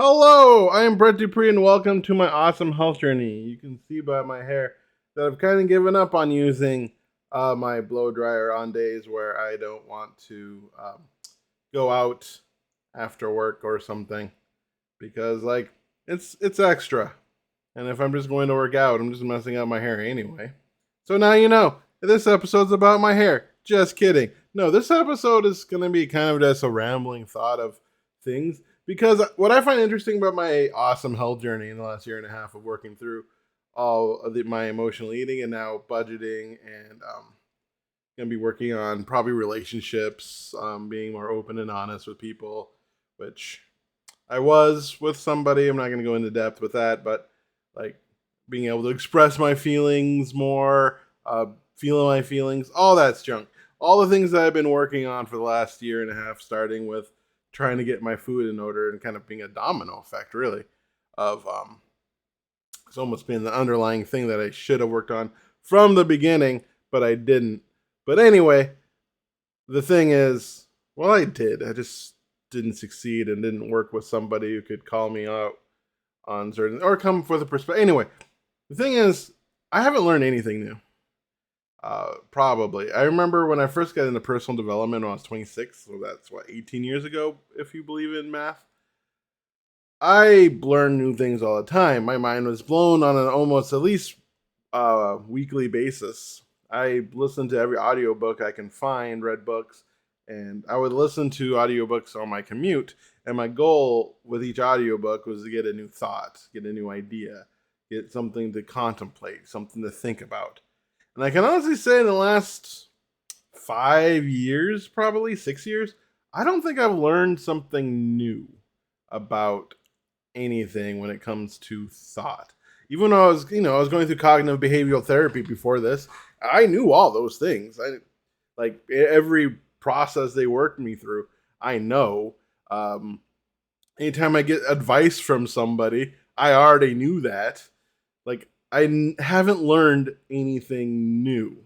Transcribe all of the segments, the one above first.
Hello, I am Brett Dupree, and welcome to my awesome health journey. You can see by my hair that I've kind of given up on using my blow dryer on days where I don't want to go out after work or something because it's extra, and if I'm just going to work out, I'm just messing up my hair anyway. So now you know this episode's about my hair. Just kidding. No, this episode is going to be kind of just a rambling thought of things because what I find interesting about my awesome health journey in the last year and a half of working through all of my emotional eating and now budgeting and going to be working on probably relationships, being more open and honest with people, which I was with somebody. I'm not going to go into depth with that, but like being able to express my feelings more, feeling my feelings, all that's junk. All the things that I've been working on for the last year and a half, starting with trying to get my food in order and kind of being a domino effect, really, of it's almost been the underlying thing that I should have worked on from the beginning, but I didn't. But anyway, the thing is, well, I did. I just didn't succeed and didn't work with somebody who could call me out on certain or come with a perspective. Anyway, the thing is, I haven't learned anything new. Probably. I remember when I first got into personal development when I was 26, so that's what, 18 years ago, if you believe in math. I learned new things all the time. My mind was blown on an almost at least weekly basis. I listened to every audiobook I can find, read books, and I would listen to audiobooks on my commute. And my goal with each audiobook was to get a new thought, get a new idea, get something to contemplate, something to think about. And I can honestly say in the last 5 years, probably 6 years, I don't think I've learned something new about anything when it comes to thought. Even though I was going through cognitive behavioral therapy before this, I knew all those things. I like every process they worked me through. I know. Anytime I get advice from somebody, I already knew that. Like haven't learned anything new,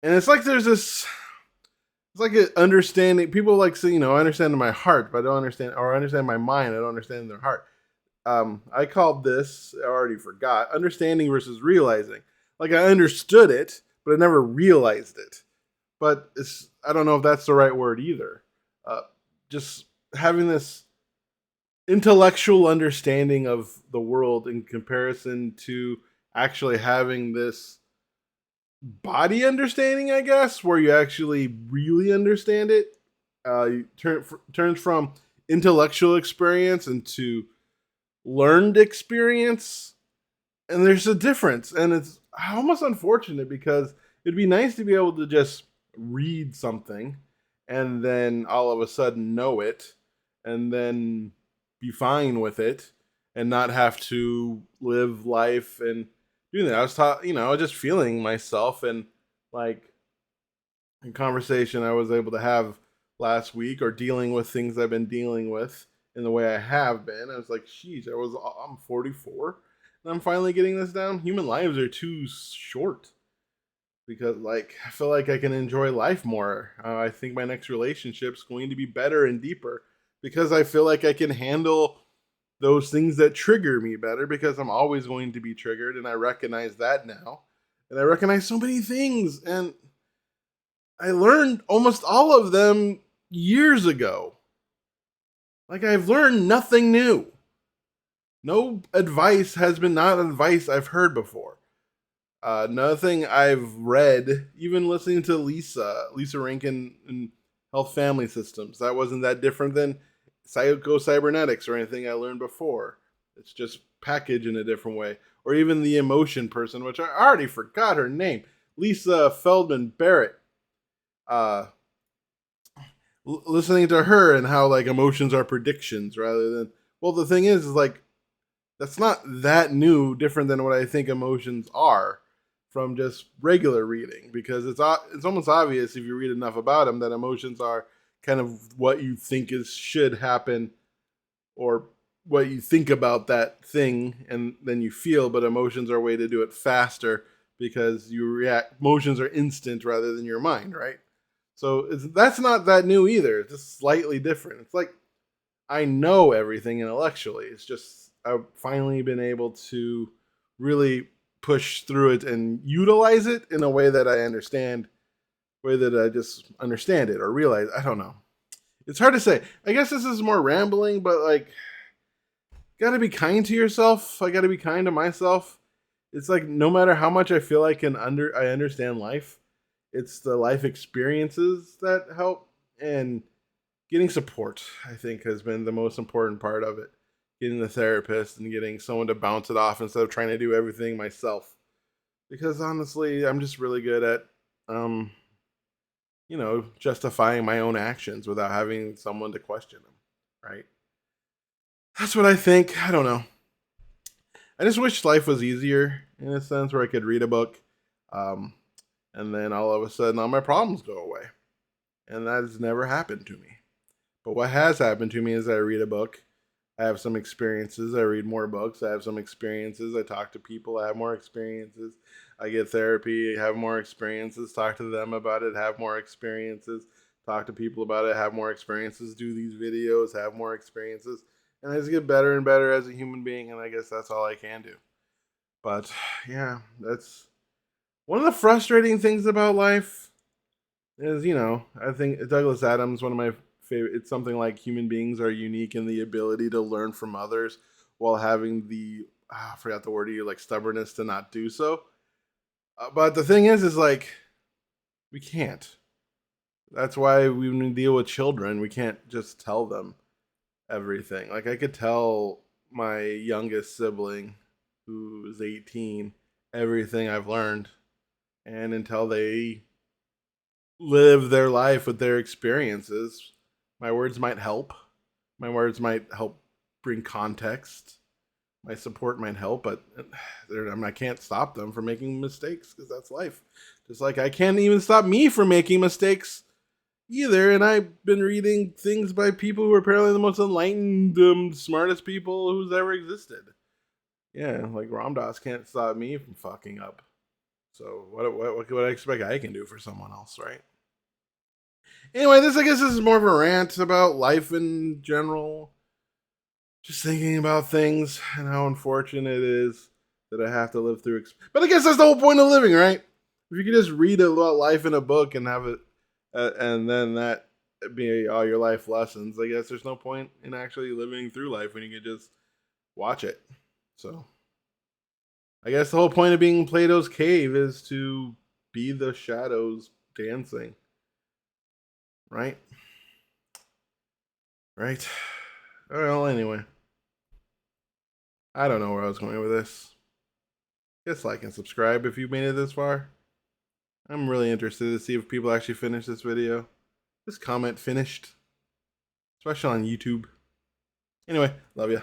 and it's like there's this. It's like an understanding. People like say, I understand in my heart, but I don't understand, or I understand my mind. I don't understand in their heart. I called this. I already forgot. Understanding versus realizing. Like I understood it, but I never realized it. But it's. I don't know if that's the right word either. Just having this intellectual understanding of the world in comparison to actually having this body understanding, I guess, where you actually really understand it. Turns from intellectual experience into learned experience, and there's a difference, and it's almost unfortunate because it'd be nice to be able to just read something and then all of a sudden know it and then be fine with it and not have to live life and do that. I was taught, I was just feeling myself and like in conversation I was able to have last week or dealing with things I've been dealing with in the way I have been. I was like, sheesh, I'm 44 and I'm finally getting this down. Human lives are too short because I feel like I can enjoy life more. I think my next relationship's going to be better and deeper because I feel like I can handle those things that trigger me better because I'm always going to be triggered, and I recognize that now. And I recognize so many things, and I learned almost all of them years ago. Like I've learned nothing new. No advice has been not advice I've heard before. Another thing I've read, even listening to Lisa Rankin in Health Family Systems, that wasn't that different than Psycho Cybernetics or anything I learned before. It's just packaged in a different way. Or even the emotion person, which I already forgot her name, Lisa Feldman Barrett. Uh, Listening to her and how like emotions are predictions rather than, well, the thing is like that's not that new, different than what I think emotions are from just regular reading, because it's almost obvious if you read enough about them that emotions are kind of what you think is should happen or what you think about that thing and then you feel, but emotions are a way to do it faster because you react. Emotions are instant rather than your mind, right? So that's not that new either. It's just slightly different. It's like I know everything intellectually. It's just I've finally been able to really push through it and utilize it in a way that I understand, way that I just understand it or realize. I don't know. It's hard to say. I guess this is more rambling, but like, gotta be kind to yourself. I gotta be kind to myself. It's like no matter how much I feel I understand life, it's the life experiences that help, and getting support, I think, has been the most important part of it. Getting the therapist and getting someone to bounce it off instead of trying to do everything myself. Because honestly, I'm just really good at, um, justifying my own actions without having someone to question them. Right? That's what I think. I don't know. I just wish life was easier in a sense where I could read a book, um, and then all of a sudden all my problems go away. And that has never happened to me. But what has happened to me is I read a book, I have some experiences, I read more books, I have some experiences, I talk to people, I have more experiences, I get therapy, have more experiences, talk to them about it, have more experiences, talk to people about it, have more experiences, do these videos, have more experiences, and I just get better and better as a human being, and I guess that's all I can do. But yeah, that's one of the frustrating things about life is, I think Douglas Adams, one of my favorite, it's something like human beings are unique in the ability to learn from others while having the, I forgot the word you like, stubbornness to not do so. But the thing is like, we can't. That's why when we deal with children, we can't just tell them everything. Like, I could tell my youngest sibling, who's 18, everything I've learned. And until they live their life with their experiences, my words might help. My words might help bring context. My support might help, but I can't stop them from making mistakes because that's life. Just like I can't even stop me from making mistakes either. And I've been reading things by people who are apparently the most enlightened, smartest people who's ever existed. Yeah, like Ram Dass can't stop me from fucking up. So what could I expect I can do for someone else, right? Anyway, I guess this is more of a rant about life in general. Just thinking about things and how unfortunate it is that I have to live through. But I guess that's the whole point of living, right? If you could just read about life in a book and have it, and then that be all your life lessons, I guess there's no point in actually living through life when you can just watch it. So I guess the whole point of being Plato's cave is to be the shadows dancing, right? Right. Well, anyway, I don't know where I was going with this. Just like and subscribe if you made it this far. I'm really interested to see if people actually finish this video. Just comment finished, especially on YouTube. Anyway, love ya.